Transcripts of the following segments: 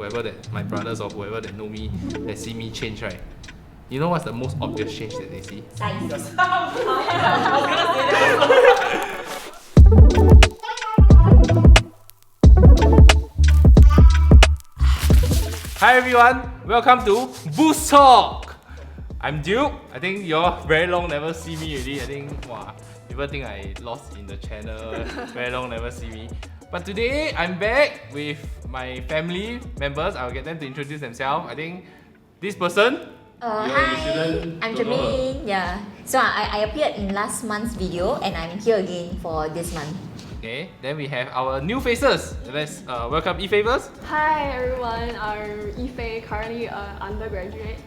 whoever that my brothers or whoever that know me, that see me change, right? You know what's the most obvious change that they see? Size. Hi everyone, welcome to Boost Talk. I'm Duke. I think you're very long never see me already. I think people think I lost in the channel. Very long never see me. But today I'm back with my family members. I'll get them to introduce themselves. I think this person. Hi, I'm Jermaine. Yeah. So I appeared in last month's video and I'm here again for this month. Okay, then we have our new faces. Let's welcome Ife first. Hi everyone, I'm Ife, currently an undergraduate.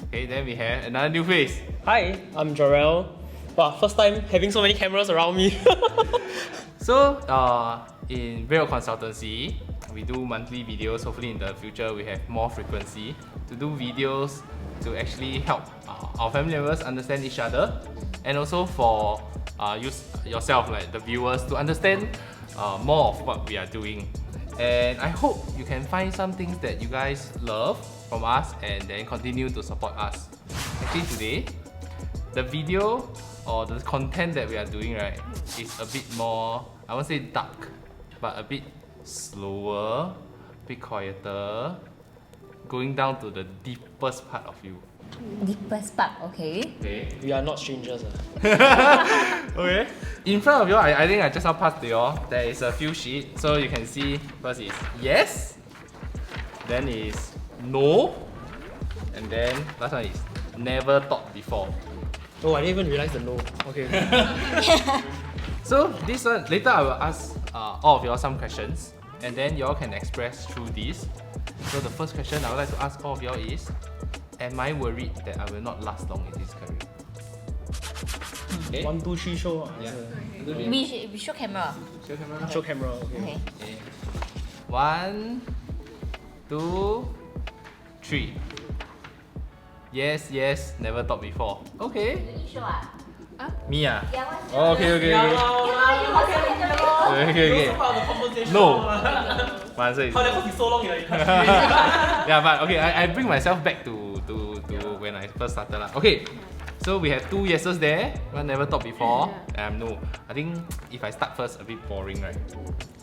Okay, then we have another new face. Hi, I'm Jarrell. Wow, first time having so many cameras around me. So, in Bedrock Consultancy, we do monthly videos. Hopefully in the future we have more frequency to do videos to actually help our family members understand each other, and also for yourself, like the viewers, to understand more of what we are doing. And I hope you can find some things that you guys love from us and then continue to support us. Actually today, the video or the content that we are doing, right, is a bit more, I won't say dark, but a bit slower, a bit quieter, going down to the deepest part of you. Deepest part, okay. Okay. We are not strangers. Okay. In front of you, I think I just now passed to you. There is a few sheets, so you can see first is yes, then is no, and then last one is never thought before. Oh, I didn't even realize the no. Okay. So this one, later I will ask all of you all some questions, and then you all can express through this. So the first question I would like to ask all of you all is, am I worried that I will not last long in this career? Okay. 1, 2, 3, show. Yeah. We show camera. Show camera. Show camera. Okay. Okay. Okay. 1, 2, 3. Yes, yes, never thought before. Okay. You show ah? Me ah? Yeah, what's Oh, okay, okay, okay. Okay, okay. No. My answer is no. so long in Yeah, but okay, I bring myself back to when I first started lah. Okay, so we have 2 yeses there. One never thought before. No. I think if I start first, a bit boring, right?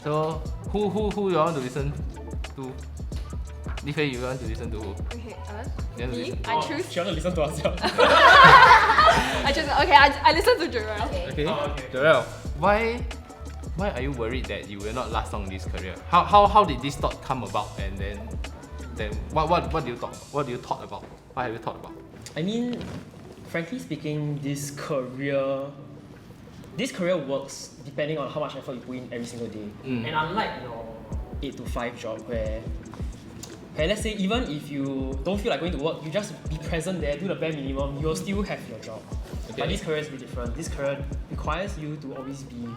So who you want to listen to? Ife, you want to listen to who? Okay, us? You want to Me? listen to- I choose. She want to listen to herself. I listen to Jarrell. Okay. Oh, okay. Jarrell, why are you worried that you will not last long in this career? How did this thought come about, and then what do you thought? What do you thought about? What have you thought about? I mean, frankly speaking, this career works depending on how much effort you put in every single day. Mm. And unlike your 8 to 5 job where let's say even if you don't feel like going to work, you just be present there, do the bare minimum, you'll still have your job. Okay. But this career is a bit different. This career requires you to always be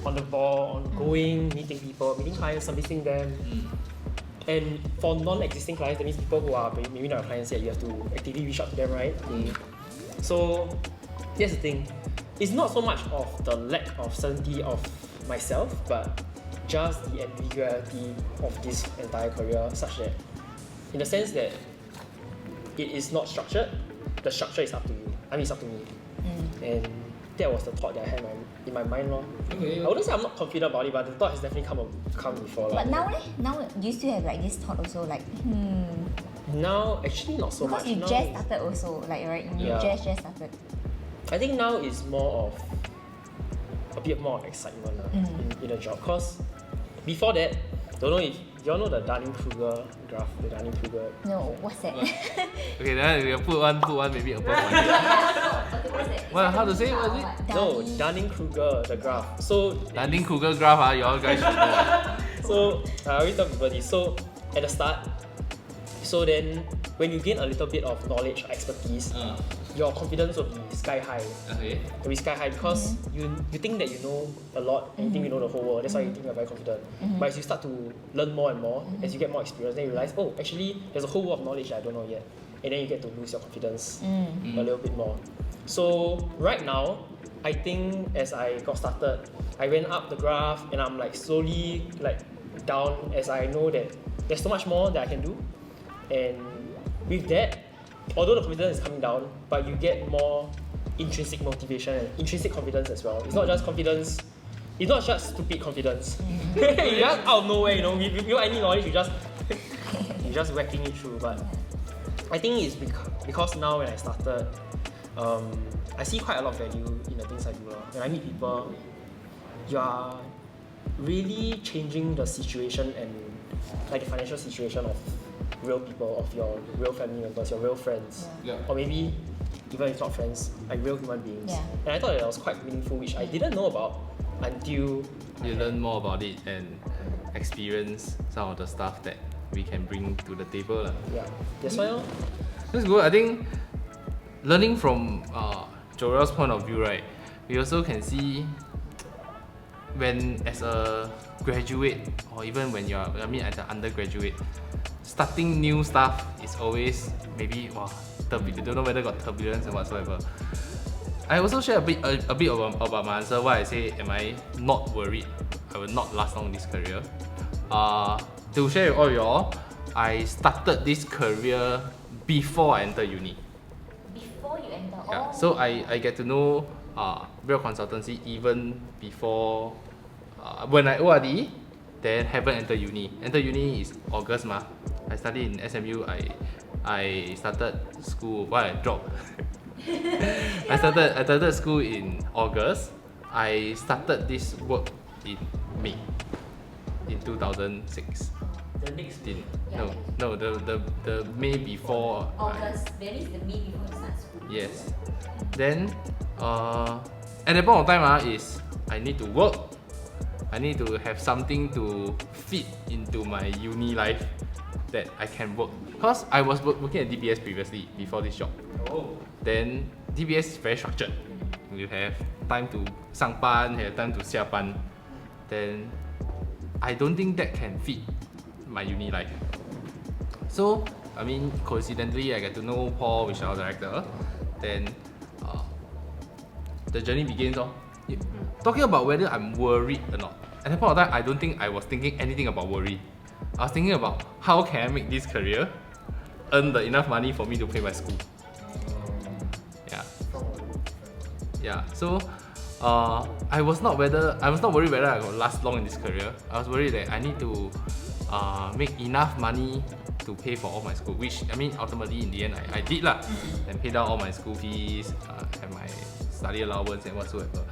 on the ball, ongoing, meeting people, meeting clients, servicing them. And for non-existing clients, that means people who are maybe not your clients yet, you have to actively reach out to them, right? So here's the thing. It's not so much of the lack of certainty of myself, but just the ambiguity of this entire career, such that in the sense that it is not structured, the structure is up to you. I mean, it's up to me. And that was the thought that I had in my mind. Okay. I wouldn't say I'm not confident about it, but the thought has definitely come before. But now do you still have like this thought also, like Now, actually not so because much. you Now just is- started also, like right? You Yeah. just started. I think now is more of a bit more of excitement in the job. Cause before that, don't know if you all know the Dunning-Kruger graph, the Dunning-Kruger. No, what's that? Okay, then we'll put one maybe above one. What's that? Well, how to say? What is it? No, Dunning-Kruger, the graph. So Dunning-Kruger graph, you all guys should know. So I always tell people this. So at the start, so then when you gain a little bit of knowledge or expertise, your confidence will be sky high. Okay. It will be sky high because you think that you know a lot and you think you know the whole world. That's why you think you're very confident. But as you start to learn more and more, as you get more experience, then you realize, oh, actually there's a whole world of knowledge that I don't know yet. And then you get to lose your confidence a little bit more. So right now, I think as I got started, I went up the graph and I'm like slowly like down as I know that there's so much more that I can do. And with that, although the confidence is coming down, but you get more intrinsic motivation and intrinsic confidence as well. It's not just confidence, it's not just stupid confidence. You just out of nowhere, without any knowledge, you're just whacking it through. But I think it's because now when I started, I see quite a lot of value in the things I do. When I meet people, you are really changing the situation and like the financial situation of real people, of your real family members, your real friends, or maybe even if not friends, like real human beings. Yeah. And I thought that was quite meaningful, which I didn't know about until You learn more about it and experience some of the stuff that we can bring to the table. Yeah, that's why. That's good. I think learning from Joel's point of view, right, we also can see when as a graduate or even when you're, as an undergraduate, starting new stuff is always maybe don't know whether got turbulence or whatsoever. I also share a bit about my answer why I say am I not worried I will not last long in this career. To share with all y'all, I started this career before I entered uni. Before you enter, Yeah, so I get to know Bedrock Consultancy even before when I ORD, then haven't entered uni. Enter uni is August ma. I studied in SMU. I started school. I dropped. I started school in August. I started this work in May, in 2006. The next The May before. August, that is the May before you start school. Yes. Then at that point of time is I need to work. I need to have something to fit into my uni life that I can work. Because I was working at DBS previously before this job. Oh. Then DBS is very structured. You have time to 上班, have time to 下班. Then I don't think that can fit my uni life. So coincidentally I get to know Paul, which is our director. Then the journey begins. Talking about whether I'm worried or not. At that point of time, I don't think I was thinking anything about worry. I was thinking about how can I make this career earn enough money for me to pay my school. Yeah. So I was not worried whether I will last long in this career. I was worried that I need to make enough money to pay for all my school, which ultimately in the end I did lah, and paid down all my school fees, and my study allowance and whatsoever.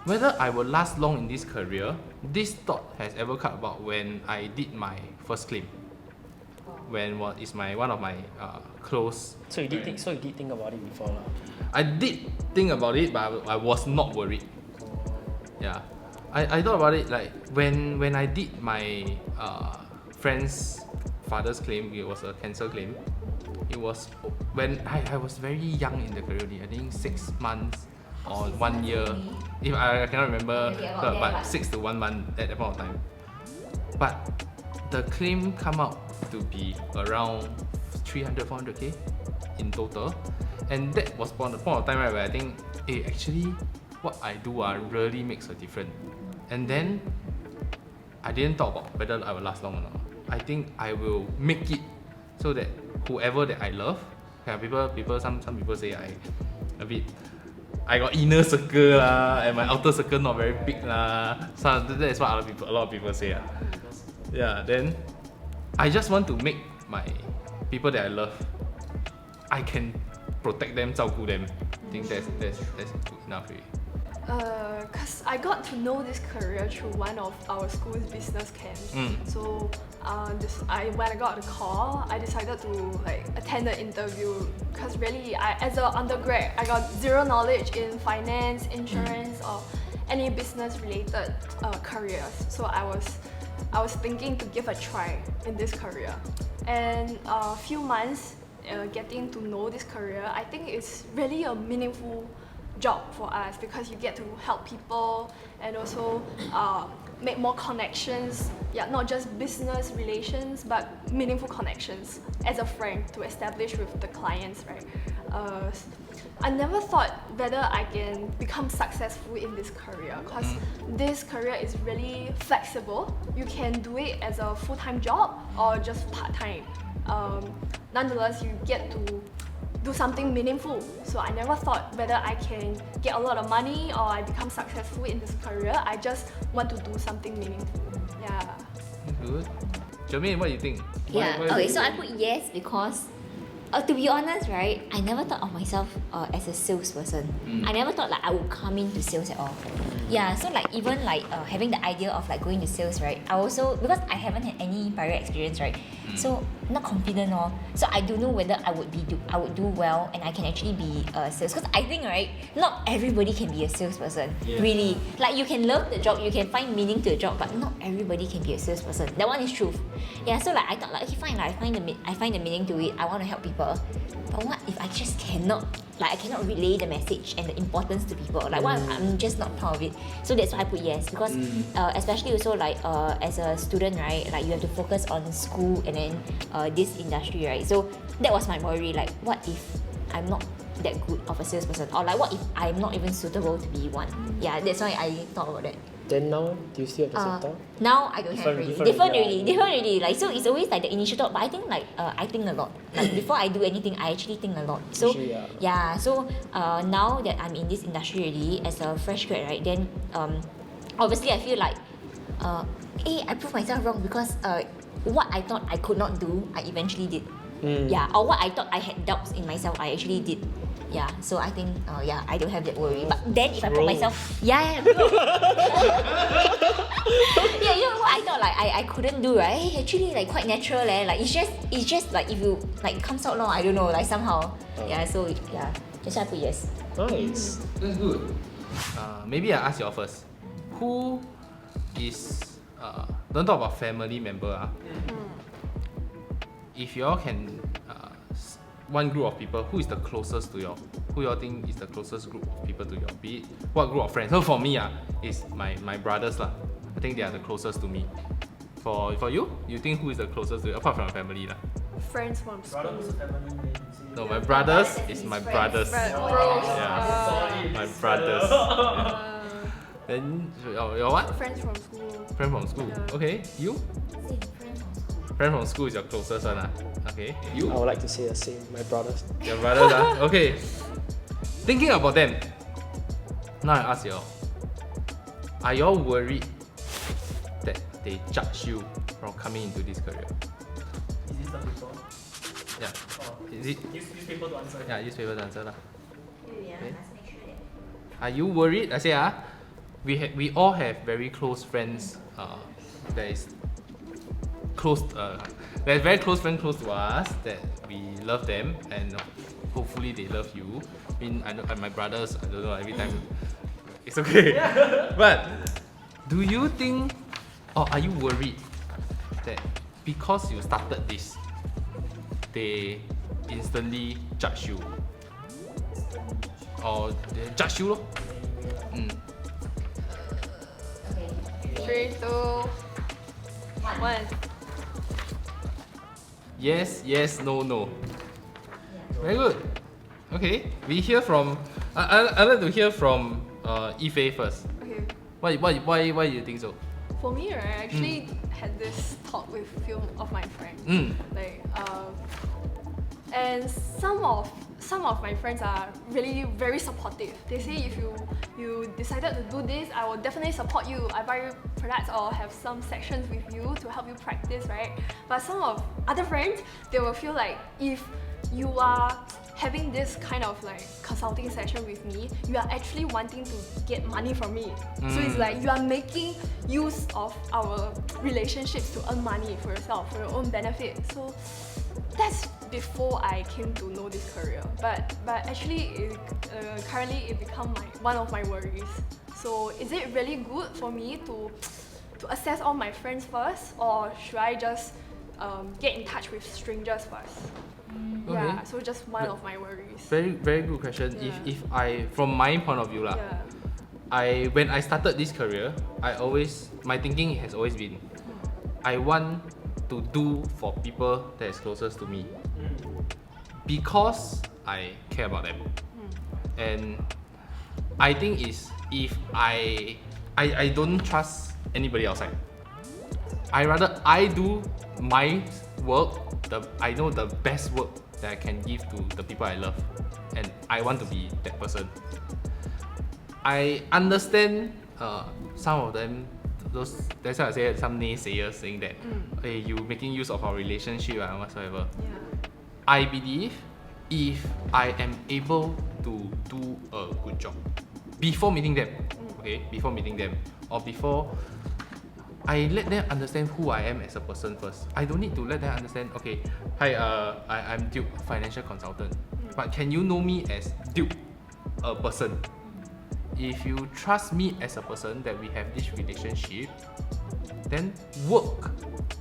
Whether I will last long in this career, this thought has ever come about when I did my first claim. When one of my close. So you did think about it before lah. I did think about it, but I was not worried. Yeah, I thought about it like when I did my friend's father's claim. It was a cancer claim. It was when I was very young in the career. I think 6 months or 1 year. If I cannot remember, but 6 to 1 month at that point of time. But the claim come out to be around 300-400k in total, and that was the point of time where I think, actually, what I do really makes a difference. And then I didn't talk about whether I will last long or not. I think I will make it so that whoever that I love, some people say I got inner circle lah, and my outer circle not very big lah. So that is what a lot of people say. Yeah, then I just want to make my people that I love, I can protect them, 照顾 them. I think that's good enough already. Because I got to know this career through one of our school's business camps. So when I got the call, I decided to attend the interview, because really, as an undergrad, I got zero knowledge in finance, insurance, or any business related careers. So I was thinking to give a try in this career, and a few months getting to know this career, I think it's really a meaningful job for us, because you get to help people and also make more connections. Yeah, not just business relations, but meaningful connections as a friend to establish with the clients, right? I never thought whether I can become successful in this career because this career is really flexible. You can do it as a full-time job or just part-time. Nonetheless, you get to do something meaningful. So I never thought whether I can get a lot of money or I become successful in this career. I just want to do something meaningful. Yeah. Good. Jermaine, what do you think? Yeah. Why Okay. you- So I put yes because, to be honest, right, I never thought of myself as a salesperson. I never thought like I would come into sales at all. Yeah. So like even like having the idea of like going to sales, right? I also because I haven't had any prior experience, right? So not confident or so I don't know whether I would do well and I can actually be a sales because I think right not everybody can be a salesperson really like you can love the job you can find meaning to the job but not everybody can be a salesperson that one is truth. Yeah, so like I thought like okay fine like I find the meaning to it. I want to help people, but what if I just cannot like I cannot relay the message and the importance to people, like what if I'm just not proud of it. So that's why I put yes because especially also like as a student, right, like you have to focus on school and then this industry, right? So that was my worry, like what if I'm not that good of a salesperson or like what if I'm not even suitable to be one. Yeah, that's why I thought about that. Then now, do you still have the same thought? Now I don't have already. Different already. Like so, it's always like the initial thought. But I think like I think a lot. Like before I do anything, I actually think a lot. So Actually, yeah. So now that I'm in this industry already as a fresh grad, right? Then obviously I feel like I proved myself wrong because what I thought I could not do, I eventually did. Yeah, or what I thought I had doubts in myself, I actually did. Yeah, so I think I don't have that worry. But then if I put myself, yeah, you know what I thought like I couldn't do, right? Actually like quite natural, like it's just like if you like it comes out I don't know, like somehow. Yeah, so yeah, just I put yes. Nice. That's good. Maybe I ask you all first. Who is don't talk about family member. If you all can one group of people, who is the closest to you? Who you all think is the closest group of people to you? Be it what group of friends? So for me, is my brothers lah. I think they are the closest to me. For you, you think who is the closest to you apart from family lah? Friends from school. No, my brothers is my brothers. Yeah, my brothers. Yeah. Then your what? Friends from school. Friend from school. Yeah. Okay, you? Friend from school is your closest one. Okay, you? I would like to say the same. My brothers. Your brothers. Okay. Thinking about them. Now I ask you all. Are you all worried that they judge you from coming into this career? Is this the paper? Yeah. Is it? Use paper to answer. Yeah, use paper to answer lah. Okay. Are you worried? I say we all have very close friends. That is close. There's very close friends close to us that we love them and hopefully they love you. I mean, I know my brothers. I don't know. Every time it's okay. But do you think, or are you worried that because you started this, they instantly judge you, or they judge you, lor? 3, 2, 1. Yes, no. Very good. Okay, we hear from. I'd like to hear from Ife first. Okay. Why do you think so? For me, right, I actually had this talk with a few of my friends. Like, and some of my friends are really very supportive. They say if you decided to do this, I will definitely support you. I buy you products or have some sections with you to help you practice, right? But some of other friends, they will feel like if you are having this kind of like consulting session with me, you are actually wanting to get money from me. So it's like you are making use of our relationships to earn money for yourself, for your own benefit. So that's before I came to know this career. But actually, currently it become one of my worries. So is it really good for me to assess all my friends first, or should I just get in touch with strangers first? Okay. Yeah, so just one of my worries. Very good question. Yeah. If I, from my point of view lah, Yeah. when I started this career, my thinking has always been, I want to do for people that is closest to me because I care about them. And I think is if I don't trust anybody outside. I do my work, I know the best work that I can give to the people I love, and I want to be that person. I understand some of them, that's why I say some naysayers saying that hey, you making use of our relationship and whatsoever. Yeah. I believe if I am able to do a good job before meeting them, or before I let them understand who I am as a person first. I don't need to let them understand, okay, hi, I'm Duke, financial consultant. But can you know me as Duke, a person? If you trust me as a person that we have this relationship, then work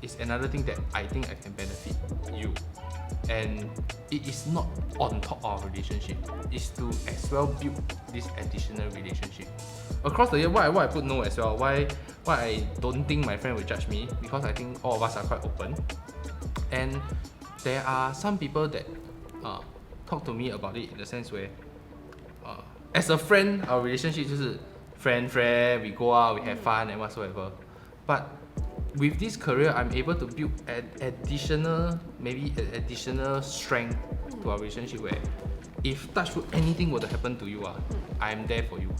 is another thing that I think I can benefit you. And it is not on top of our relationship. It's to as well build this additional relationship. Across the year, why I put no as well? Why I don't think my friend will judge me? Because I think all of us are quite open. And there are some people that talk to me about it in the sense where as a friend, our relationship 就是 friend, we go out, we have fun and whatsoever. But with this career, I'm able to build additional strength to our relationship where if touch wood anything were to happen to you, I'm there for you.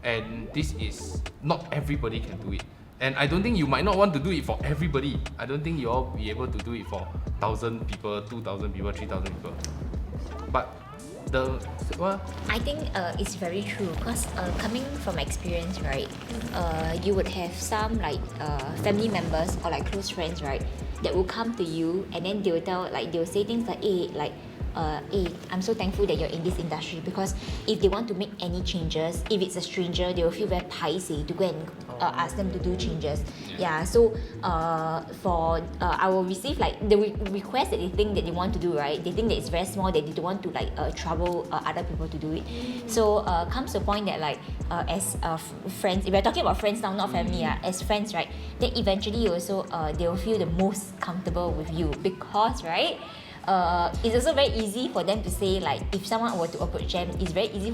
And this is not everybody can do it. And I don't think you might not want to do it for everybody. I don't think you all be able to do it for 1,000 people, 2,000 people, 3,000 people. But I think it's very true because coming from experience, right, you would have some like family members or like close friends, right, that will come to you and then they will say things like, hey, I'm so thankful that you're in this industry, because if they want to make any changes, if it's a stranger, they will feel very paiseh to go and ask them to do changes. So I will receive like the request that they think that they want to do, right? They think that it's very small, that they don't want to trouble other people to do it. So comes to a point that as friends, if we're talking about friends now, not family, as friends, right, then eventually also they will feel the most comfortable with you because, right, it's also very easy for them to say, like, if someone were to approach them, it's very easy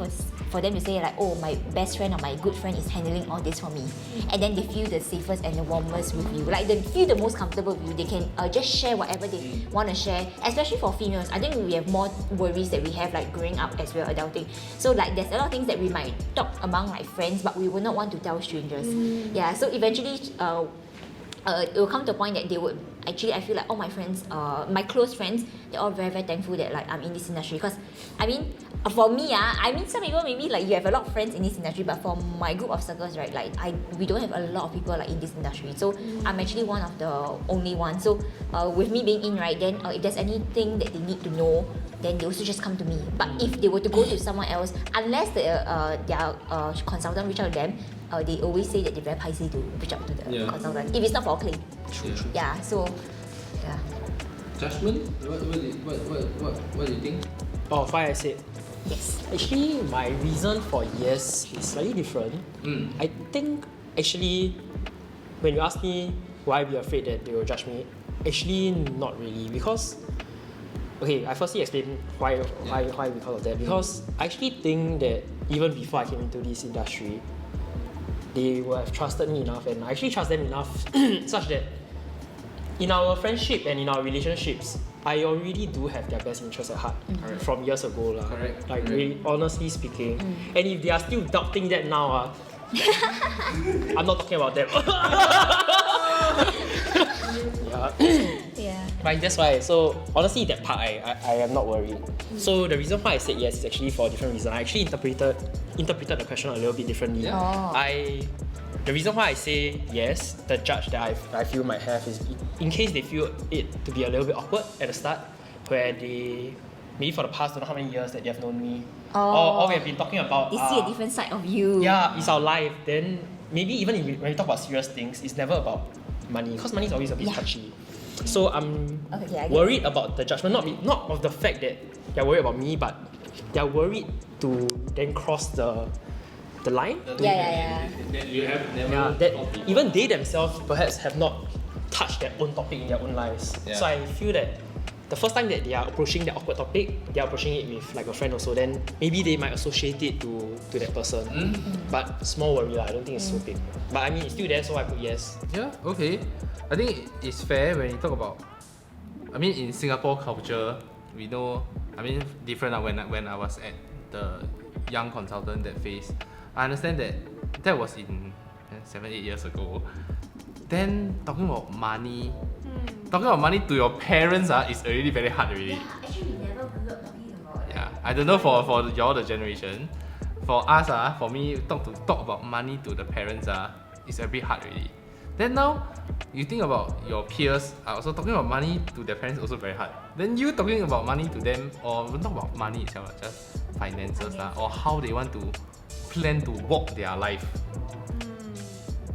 for them to say, like, oh, my best friend or my good friend is handling all this for me. And then they feel the safest and the warmest with you. Like, they feel the most comfortable with you. They can just share whatever they want to share, especially for females. I think we have more worries that we have, like, growing up as well, adulting. So, like, there's a lot of things that we might talk among, like, friends, but we will not want to tell strangers. So eventually, it will come to a point that they would actually, I feel like all my friends, my close friends, they're all very, very thankful that like I'm in this industry. Because I mean, for me, some people maybe like you have a lot of friends in this industry, but for my group of circles, right, like we don't have a lot of people like in this industry. So I'm actually one of the only ones. So with me being in, right, then if there's anything that they need to know, then they also just come to me. But if they were to go to someone else, unless their consultant reach out to them, they always say that they're very paiseh to reach out to the consultant if it's not for a claim. Judgment? What do you think? Why I said Yes. actually my reason for yes is slightly different. I think actually when you ask me why be afraid that they will judge me, actually not really, because okay, I firstly explain why because of that. Because I actually think that even before I came into this industry, they would have trusted me enough, and I actually trust them enough such that in our friendship and in our relationships, I already do have their best interests at heart from years ago. Like really, honestly speaking. And if they are still doubting that now, I'm not talking about them. Right, that's why. So honestly, that part I am not worried. So the reason why I said yes is actually for a different reason. I actually interpreted the question a little bit differently. The reason why I say yes, the judge that I feel might have is in case they feel it to be a little bit awkward at the start, where they maybe for the past don't know how many years that they have known me, or we have been talking about. They see a different side of you. Yeah, it's our life. Then maybe even when we talk about serious things, it's never about money, because money is always a bit touchy. So I'm worried about the judgment, not of the fact that they're worried about me, but they're worried to then cross the the line. Yeah. That you have never Yeah, that thought before. even they themselves perhaps have not touched their own topic in their own lives. Yeah. So I feel that the first time that they are approaching the awkward topic, they are approaching it with like a friend also, then maybe they might associate it to that person. But small worry lah, I don't think it's so big. But I mean, it's still there, so I put yes. Yeah, okay. I think it's fair when you talk about, I mean, in Singapore culture, we know, I mean, different when I was at the young consultant that phase. I understand that was in 7-8 years ago. Then talking about money to your parents is already very hard already. Yeah, actually we never grew up talking about it. Yeah, I don't know for your the generation. For us, for me, talk about money to the parents, it's a bit hard already. Then now, you think about your peers are also talking about money to their parents, also very hard. Then you talking about money to them, or not about money itself, just finances, or how they want to plan to walk their life.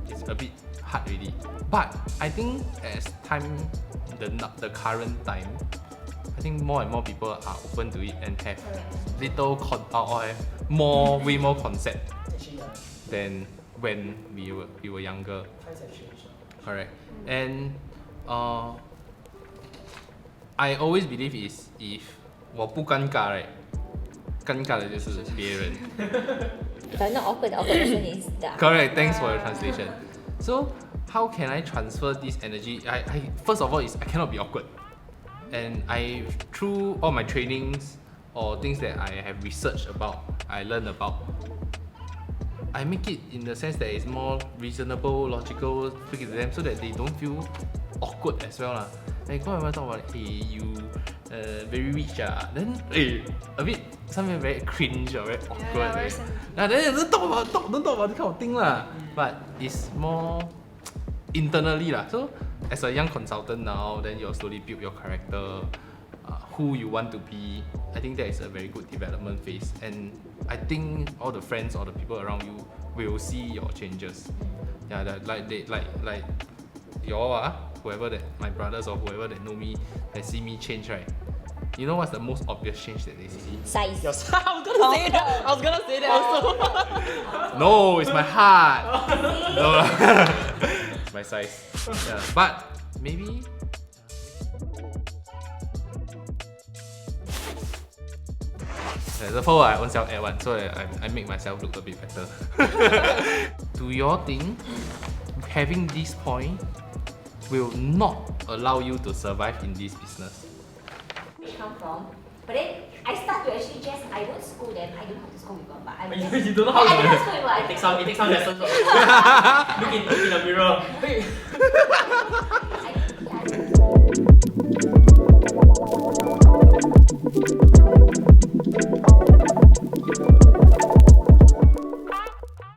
It's a bit hard already. But I think as time, the current time, I think more and more people are open to it and have little or have way more concept Actually, than when we were younger. times have changed. Correct. And I always believe is if 我不尴尬 right， 尴尬的就是别人。 If I'm not awkward, the awkward person is the Correct. Thanks for your translation. So how can I transfer this energy? I first of all is I cannot be awkward, and through all my trainings or things that I have researched about, I learn about, I make it in the sense that it's more reasonable, logical, speak to them so that they don't feel awkward as well lah. Like go and talk about, hey, you very rich then a bit something very cringe or very awkward. very Then don't talk about this kind of thing lah. But it's more internally lah. So as a young consultant now, then you slowly build your character, who you want to be. I think that is a very good development phase, and I think all the friends or the people around you will see your changes. Yeah, like whoever that my brothers or whoever that know me, that see me change, right? You know what's the most obvious change that they see? size. I was gonna say that also. No, it's my heart. No, it's my size. Yeah, but maybe. Therefore, I own self add one, so I make myself look a bit better. Do you think having this point will not allow you to survive in this business? Come from. But then I start to actually just, I don't scold them, I don't know how to scold people, but I But just, you don't know how I to don't know how to scold people. Take some lessons. Look in the mirror.